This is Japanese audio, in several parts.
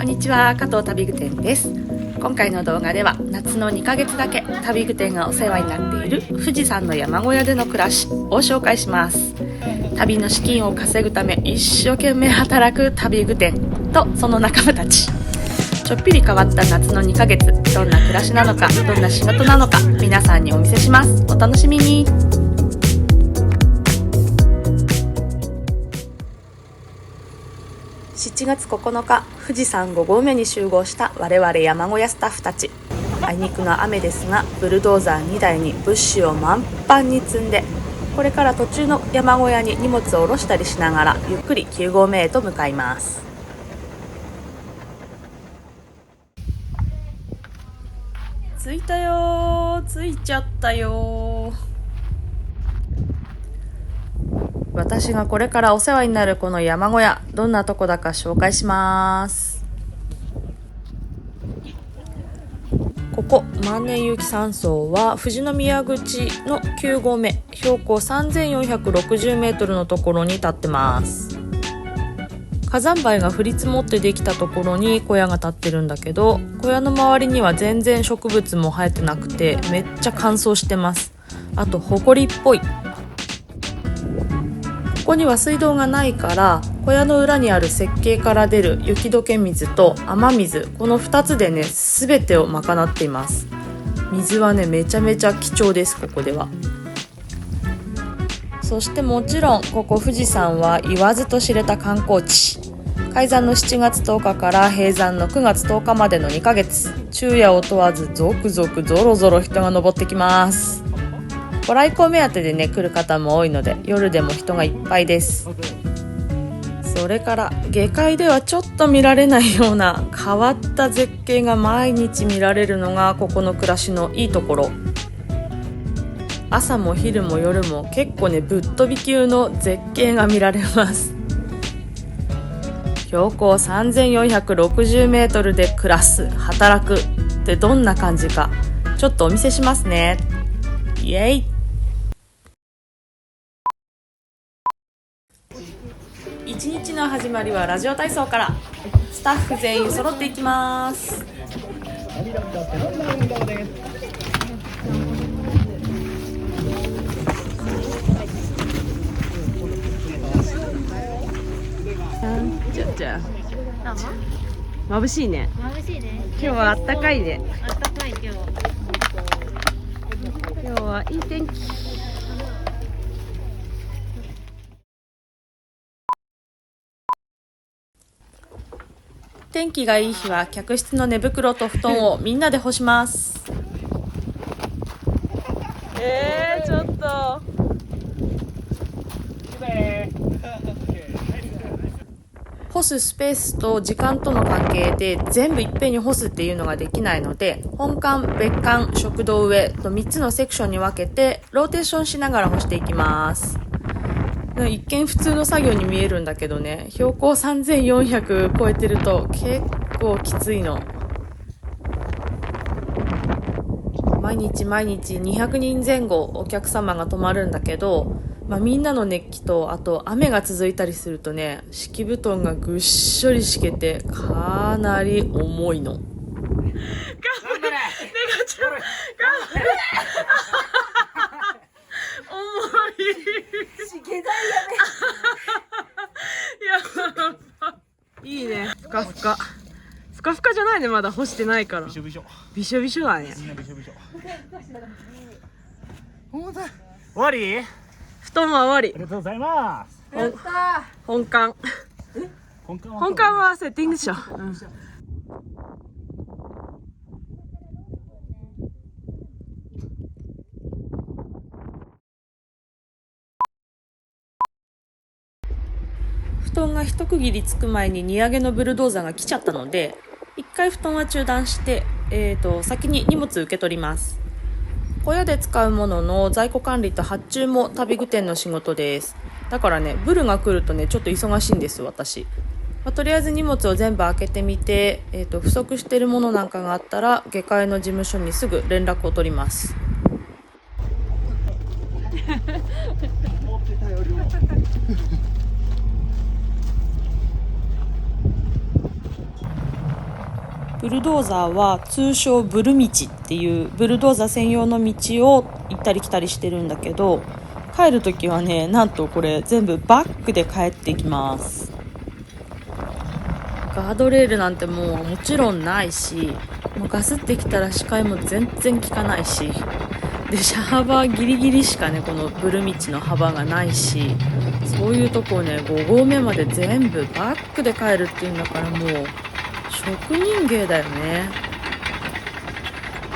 こんにちは、加藤旅具店です。今回の動画では夏の2ヶ月だけ旅具店がお世話になっている富士山の山小屋での暮らしを紹介します。旅の資金を稼ぐため一生懸命働く旅具店とその仲間たち。ちょっぴり変わった夏の2ヶ月、どんな暮らしなのか、どんな仕事なのか、皆さんにお見せします。お楽しみに。7月9日、富士山5合目に集合した我々山小屋スタッフたち。あいにくの雨ですが、ブルドーザー2台に物資を満帆に積んで、これから途中の山小屋に荷物を下ろしたりしながら、ゆっくり9合目へと向かいます。着いたよ、着いちゃったよ。私がこれからお世話になるこの山小屋、どんなとこだか紹介します。ここ万年雪山荘は富士宮口の9合目、標高3460メートルのところに立ってます。火山灰が降り積もってできたところに小屋が建ってるんだけど、小屋の周りには全然植物も生えてなくて、めっちゃ乾燥してます。あと埃っぽい。ここには水道がないから、小屋の裏にある雪渓から出る雪解け水と雨水、この2つでね、全てを賄っています。水はね、めちゃめちゃ貴重です。ここでは。そしてもちろんここ富士山は言わずと知れた観光地。開山の7月10日から閉山の9月10日までの2ヶ月、昼夜を問わず続々ゾロゾロ人が登ってきます。ご来光目当てでね、来る方も多いので、夜でも人がいっぱいです。それから下界ではちょっと見られないような変わった絶景が毎日見られるのがここの暮らしのいいところ。朝も昼も夜も結構ね、ぶっ飛び級の絶景が見られます。標高3460メートルで暮らす、働くってどんな感じか、ちょっとお見せしますね。イエイ。一日の始まりはラジオ体操から。スタッフ全員揃っていきます。じゃじゃ眩しいね。眩しいね。今日はあったかいね。あったかい今日。今日はいい天気。天気がいい日は客室の寝袋と布団をみんなで干します。ちょっと干すスペースと時間との関係で全部いっぺんに干すっていうのができないので、本館、別館、食堂上と3つのセクションに分けてローテーションしながら干していきます。一見普通の作業に見えるんだけどね、標高3400超えてると結構きついの。毎日200人前後お客様が泊まるんだけど、みんなの熱気と、あと雨が続いたりするとね、敷布団がぐっしょり敷けてかなり重いの。頑張れ、ネガちゃん頑張れ重い。しげだいやばいいね。ふかふか。ふかふかじゃないね、まだ干してないから。びしょびしょ。びしょびしょだね。みんなびしょびしょ。終わり？布団は終わり。ありがとうございます。本館。本館はセッティングでしょ。布団が一区切りつく前に荷上げのブルドーザーが来ちゃったので、一回布団は中断して、先に荷物受け取ります。小屋で使うものの在庫管理と発注も旅具店の仕事です。だからね、ブルが来るとね、ちょっと忙しいんです、私。とりあえず荷物を全部開けてみて、不足しているものなんかがあったら下界の事務所にすぐ連絡を取ります。ブルドーザーは通称ブル道っていうブルドーザー専用の道を行ったり来たりしてるんだけど、帰るときはね、なんとこれ全部バックで帰ってきます。ガードレールなんてもちろんないし、もうガスってきたら視界も全然効かないし、で車幅ギリギリしかね、このブル道の幅がないし、そういうとこをね5合目まで全部バックで帰るっていうんだから、もう職人芸だよね。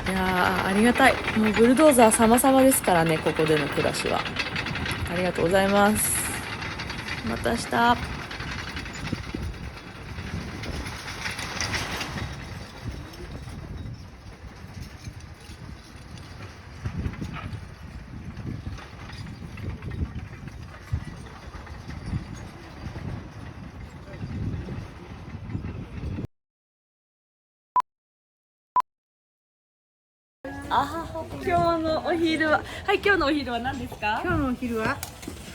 いやー、ありがたい。もうブルドーザー様々ですからね、ここでの暮らしは。ありがとうございます。また明日。今日のお昼は、はい、今日のお昼は何ですか？今日のお昼は、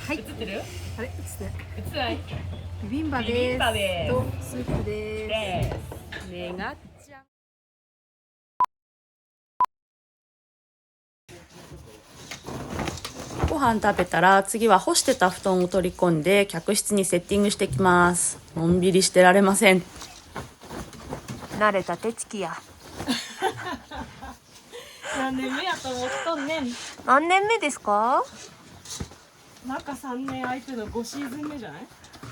はい、映ってる？あれ、映ってない。映ってない？ビビンバです。ビビンバです。とスープです。ねがっちゃん。ご飯食べたら次は干してた布団を取り込んで客室にセッティングしてきます。のんびりしてられません。慣れた手つきや。何年目やと思っとんねん。何年目ですか？中3年空いての5シーズン目じゃない？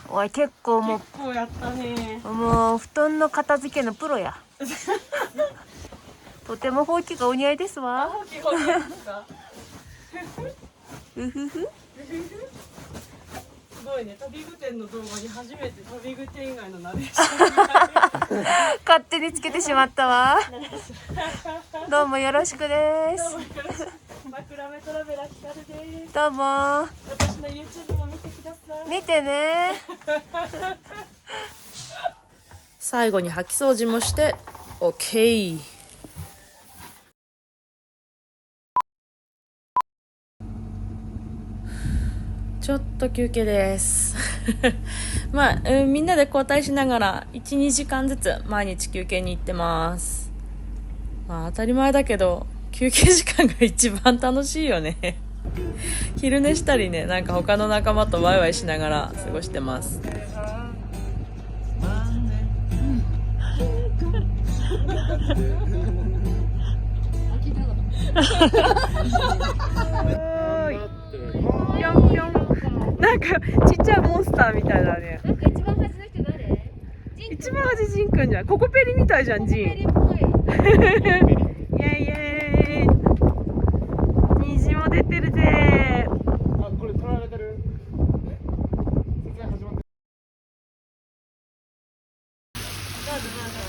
おい、結構も結構やったね。う布団の片付けのプロや。とてもほうきがお似合いですわ。うふふ。すごいね、旅具店の動画に初めて旅具店以外のナレーション勝手につけてしまったわ。どうもよろしくです。枕目トラベラーヒカルです。どうも。私の YouTube も見てください。見てね。最後に掃き掃除もして OK。ちょっと休憩ですまあ、みんなで交代しながら 1,2 時間ずつ毎日休憩に行ってます。まあ当たり前だけど休憩時間が一番楽しいよね昼寝したりね、なんか他の仲間とワイワイしながら過ごしてますぴょんぴょん、なんかちっちゃいモンスターみたいだね。なんか一番端の人誰？一番端ジンくんじゃん。ココペリみたいじゃん、ジン。イエイイエーイ。虹も出てるぜ。これ撮られてる。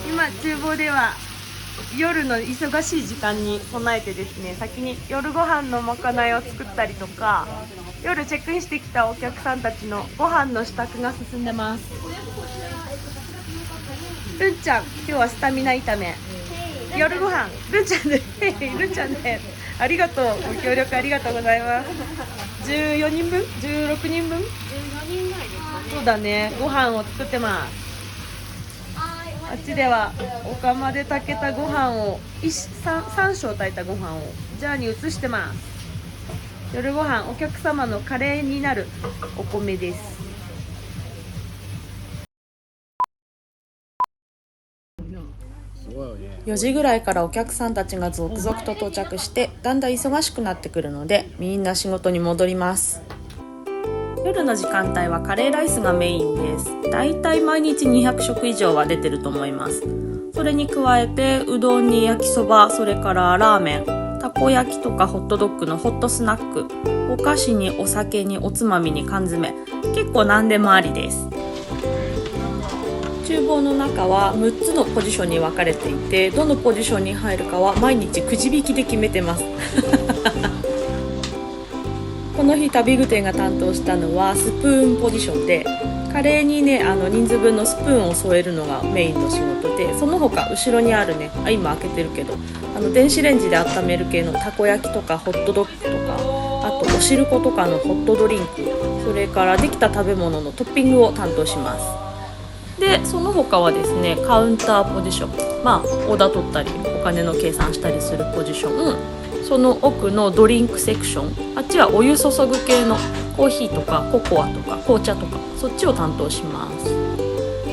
今厨房では夜の忙しい時間に備えてですね、先に夜ご飯のまかないを作ったりとか、夜チェックインしてきたお客さんたちのご飯の支度が進んでます。るんちゃん、今日はスタミナ炒め。夜ご飯、るんちゃんで、るんちゃんで、ありがとう、ご協力ありがとうございます。14人分 ?16 人分 14人ぐらいですかね。そうだね、ご飯を作ってます。あっちではお釜で炊けたご飯を3升炊いたご飯をジャーに移してます。夜ご飯、お客様のカレーになるお米です。4時ぐらいからお客さんたちが続々と到着して、だんだん忙しくなってくるのでみんな仕事に戻ります。夜の時間帯はカレーライスがメインです。だいたい毎日200食以上は出てると思います。それに加えてうどんに焼きそば、それからラーメン、たこ焼きとかホットドッグのホットスナック、お菓子にお酒におつまみに缶詰、結構何でもありです。厨房の中は6つのポジションに分かれていて、どのポジションに入るかは毎日くじ引きで決めてますこの日旅具店が担当したのはスプーンポジションで、カレーにね、人数分のスプーンを添えるのがメインの仕事で、その他後ろにあるね、今開けてるけど電子レンジで温める系のたこ焼きとかホットドッグとか、あとお汁粉とかのホットドリンク、それからできた食べ物のトッピングを担当します。でその他はですね、カウンターポジション、オーダー取ったりお金の計算したりするポジション、その奥のドリンクセクション、あっちはお湯注ぐ系のコーヒーとかココアとか紅茶とか、そっちを担当します。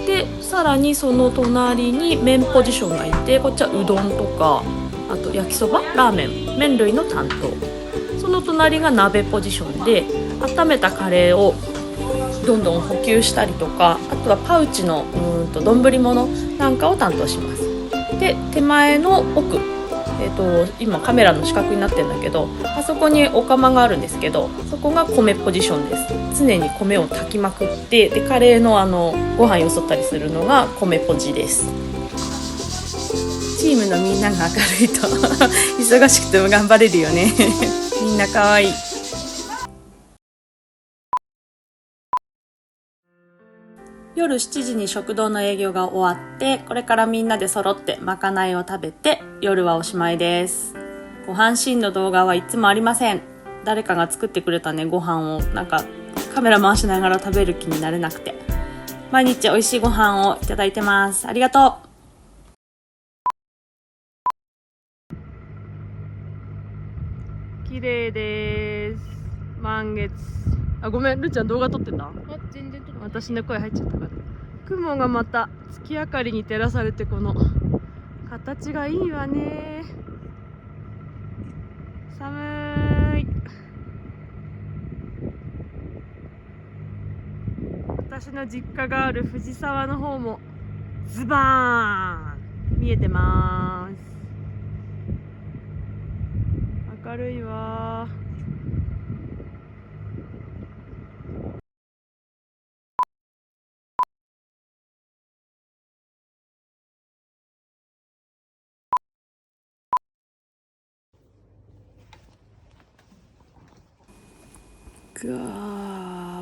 でさらにその隣に麺ポジションがいて、こっちはうどんとか、あと焼きそば、ラーメン、麺類の担当。その隣が鍋ポジションで、温めたカレーをどんどん補給したりとか、あとはパウチの丼物なんかを担当します。で手前の奥、今カメラの死角になってるんだけど、あそこにお釜があるんですけど、そこが米ポジションです。常に米を炊きまくって、でカレーのご飯よそったりするのが米ポジです。チームのみんなが明るいと忙しくても頑張れるよねみんな可愛い。夜7時に食堂の営業が終わって、これからみんなで揃ってまかないを食べて、夜はおしまいです。ご飯シーンの動画はいつもありません。誰かが作ってくれたね、ご飯をカメラ回しながら食べる気になれなくて、毎日美味しいご飯をいただいてます。ありがとう。綺麗です。満月。ごめん、るーちゃん動画撮ってた？全然撮ってない。私の声入っちゃったから。雲がまた月明かりに照らされて、この形がいいわね。寒い。私の実家がある藤沢の方もズバーン見えてます。明るいわ。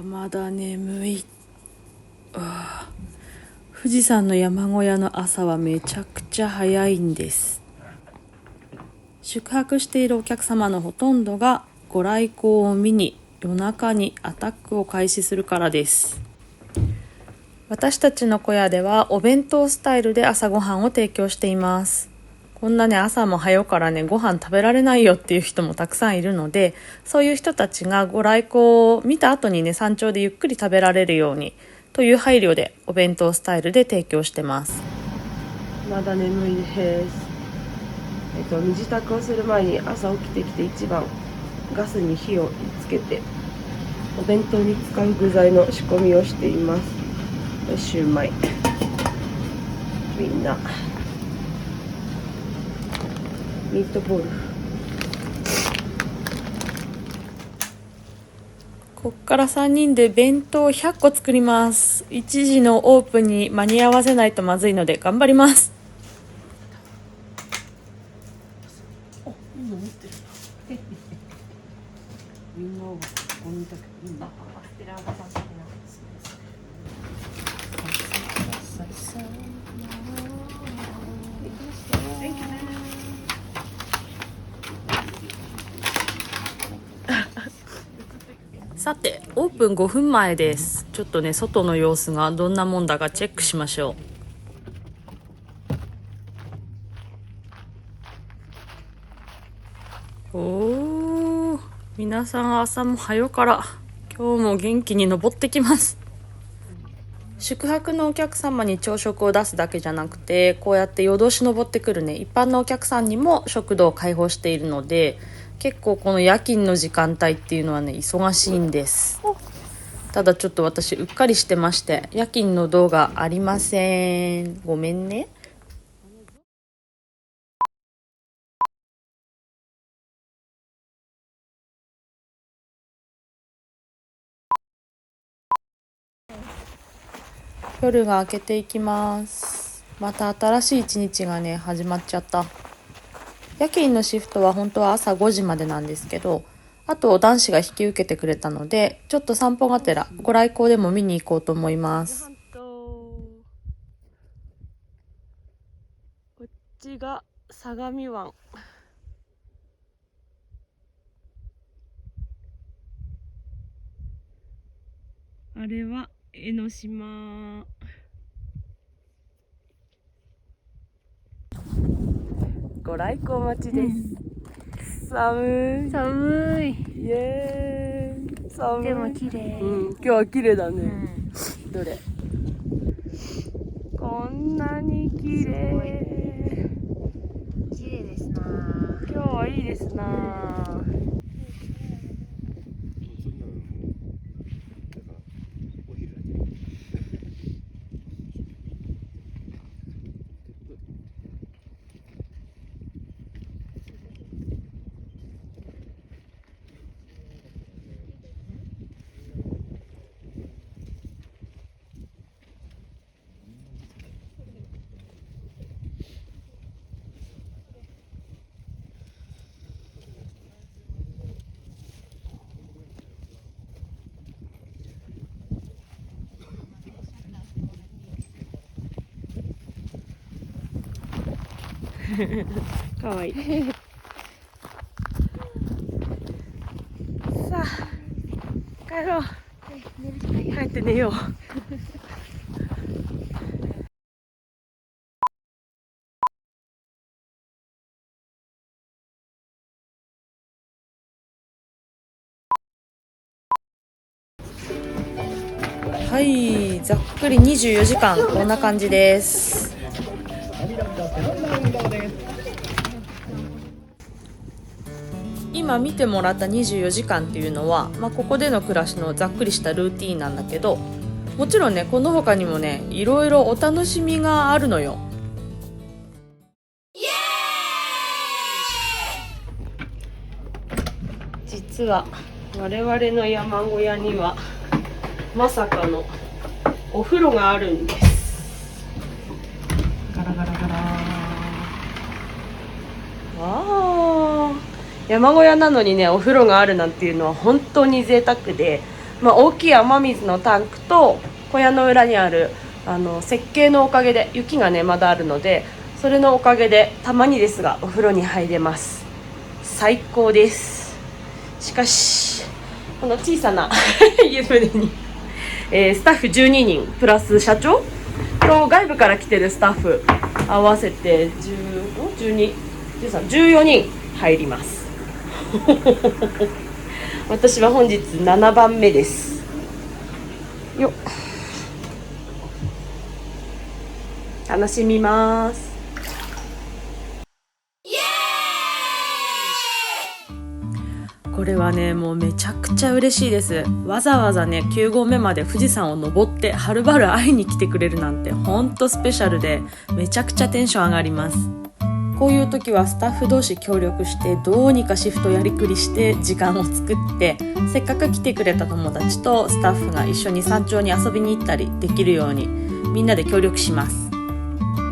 まだ眠い。富士山の山小屋の朝はめちゃくちゃ早いんです。宿泊しているお客様のほとんどがご来光を見に夜中にアタックを開始するからです。私たちの小屋ではお弁当スタイルで朝ごはんを提供しています。こんなね、朝も早からね、ご飯食べられないよっていう人もたくさんいるので、そういう人たちがご来光を見た後にね、山頂でゆっくり食べられるようにという配慮でお弁当スタイルで提供してます。まだ眠いです。身支度をする前に朝起きてきて一番ガスに火をつけてお弁当に使う具材の仕込みをしています。シューマイ、みんなミートボール。こっから3人で弁当100個作ります。1時のオープンに間に合わせないとまずいので頑張ります。みんなをゴミだけみんな捨てられた的な。さて、オープン5分前です。ちょっとね、外の様子がどんなもんだかチェックしましょう。皆さん朝も早から今日も元気に登ってきます。宿泊のお客様に朝食を出すだけじゃなくて、こうやって夜通し登ってくるね、一般のお客さんにも食堂を開放しているので、結構この夜勤の時間帯っていうのはね、忙しいんです。ただちょっと私うっかりしてまして、夜勤の動画ありません。ごめんね。夜が明けていきます。また新しい一日がね、始まっちゃった。夜勤のシフトは本当は朝5時までなんですけど、あと男子が引き受けてくれたので、ちょっと散歩がてらご来光でも見に行こうと思います。こっちが相模湾。あれは江ノ島。ご来光待ちです、寒い寒い。イエーイ寒いでも綺麗。今日は綺麗だね、どれこんなに綺麗綺麗ですな。今日はいいですなかわいいさあ帰ろう帰って寝ようはい、ざっくり24時間こんな感じです。今見てもらった24時間っていうのは、ここでの暮らしのざっくりしたルーティーンなんだけど、もちろんねこの他にもねいろいろお楽しみがあるのよ。実は我々の山小屋にはまさかのお風呂があるんです。ガラガラガラ。わー、山小屋なのにねお風呂があるなんていうのは本当に贅沢で、大きい雨水のタンクと小屋の裏にある設計のおかげで雪がねまだあるので、それのおかげでたまにですがお風呂に入れます。最高です。しかしこの小さな湯船に、スタッフ12人プラス社長と外部から来てるスタッフ合わせて14人入ります私は本日7番目ですよ。楽しみます。これはねもうめちゃくちゃ嬉しいです。わざわざね9合目まで富士山を登ってはるばる会いに来てくれるなんてほんとスペシャルで、めちゃくちゃテンション上がります。こういう時はスタッフ同士協力してどうにかシフトやりくりして時間を作って、せっかく来てくれた友達とスタッフが一緒に山頂に遊びに行ったりできるようにみんなで協力します。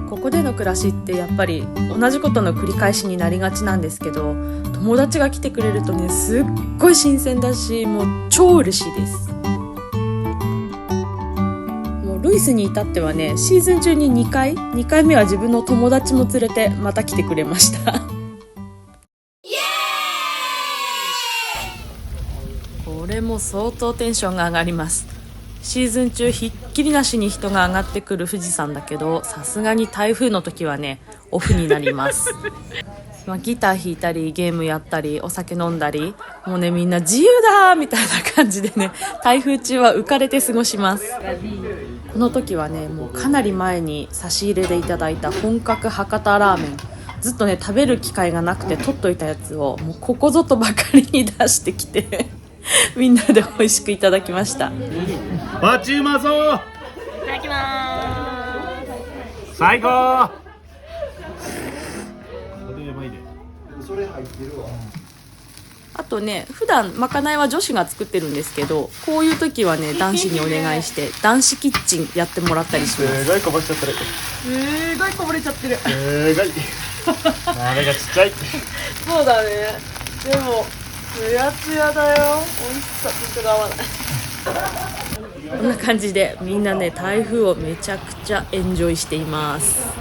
ここでの暮らしってやっぱり同じことの繰り返しになりがちなんですけど、友達が来てくれるとねすっごい新鮮だし、もう超嬉しいです。もうルイスに至ってはねシーズン中に2回目は自分の友達も連れてまた来てくれましたこれも相当テンションが上がります。シーズン中ひっきりなしに人が上がってくる富士山だけど、さすがに台風の時はねオフになりますギター弾いたりゲームやったりお酒飲んだり、もうねみんな自由だみたいな感じでね台風中は浮かれて過ごします。この時はねもうかなり前に差し入れでいただいた本格博多ラーメン、ずっとね食べる機会がなくて取っといたやつをもうここぞとばかりに出してきてみんなで美味しくいただきました。バチうまそう。いただきまーす。最高。あとね普段まかないは女子が作ってるんですけど、こういう時はね男子にお願いして男子キッチンやってもらったりします。すごいこぼしちゃってる。すごいこぼれちゃってるすごいあれがちっちゃいそうだね。でもツヤツヤだよ。美味しさちょっと合わないこんな感じでみんなね台風をめちゃくちゃエンジョイしています。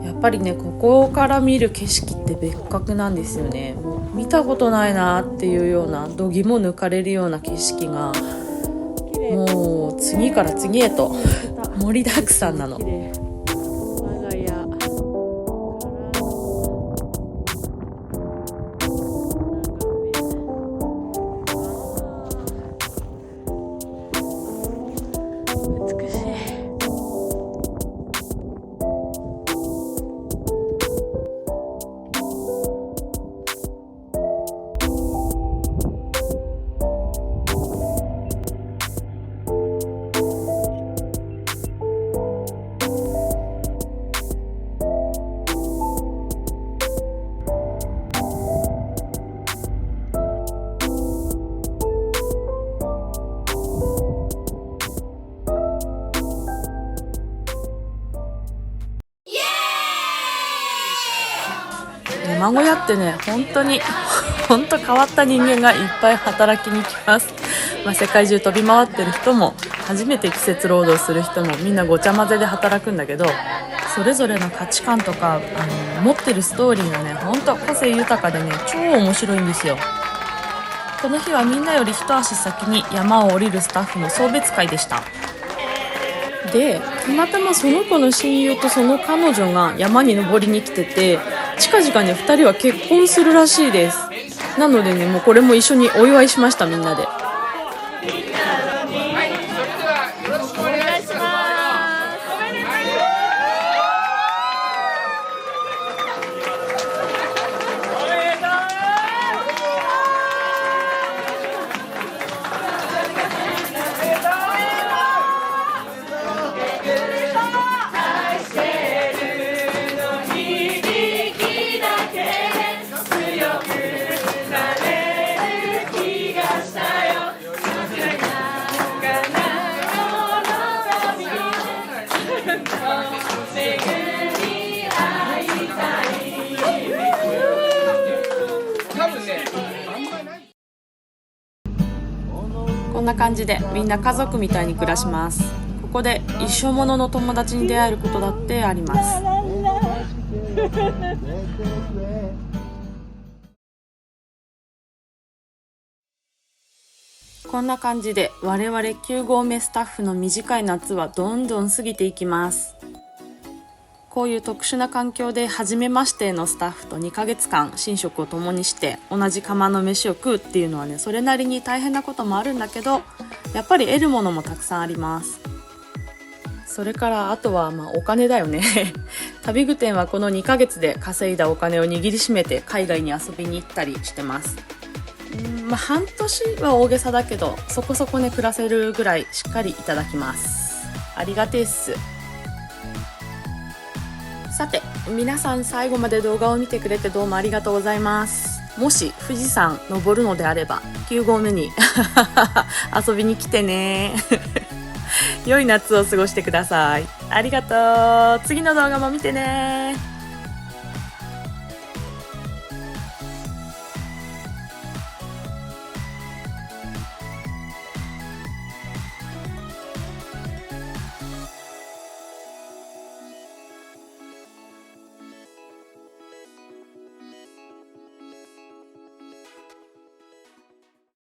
やっぱぱりねここから見る景色って別格なんですよね。もう見たことないなっていうような度肝抜かれるような景色がもう次から次へと盛りだくさんなの。我が家から美しい。山小屋ってね本当変わった人間がいっぱい働きに来ます。世界中飛び回ってる人も初めて季節労働する人もみんなごちゃ混ぜで働くんだけど、それぞれの価値観とか持ってるストーリーがね本当個性豊かでね超面白いんですよ。この日はみんなより一足先に山を降りるスタッフの送別会でした。でたまたまその子の親友とその彼女が山に登りに来てて、近々ね2人は結婚するらしいです。なのでねもうこれも一緒にお祝いしました。みんなで。こんな感じでみんな家族みたいに暮らします。ここで一生ものの友達に出会えることだってあります。こんな感じで我々9合目スタッフの短い夏はどんどん過ぎていきます。こういう特殊な環境で初めましてのスタッフと2ヶ月間寝食を共にして同じ釜の飯を食うっていうのはねそれなりに大変なこともあるんだけど、やっぱり得るものもたくさんあります。それからあとはお金だよね旅具店はこの2ヶ月で稼いだお金を握りしめて海外に遊びに行ったりしてます。半年は大げさだけどそこそこね暮らせるぐらいしっかりいただきます。ありがてえっす。さて皆さん最後まで動画を見てくれてどうもありがとうございます。もし富士山登るのであれば9合目に遊びに来てね良い夏を過ごしてください。ありがとう。次の動画も見てね。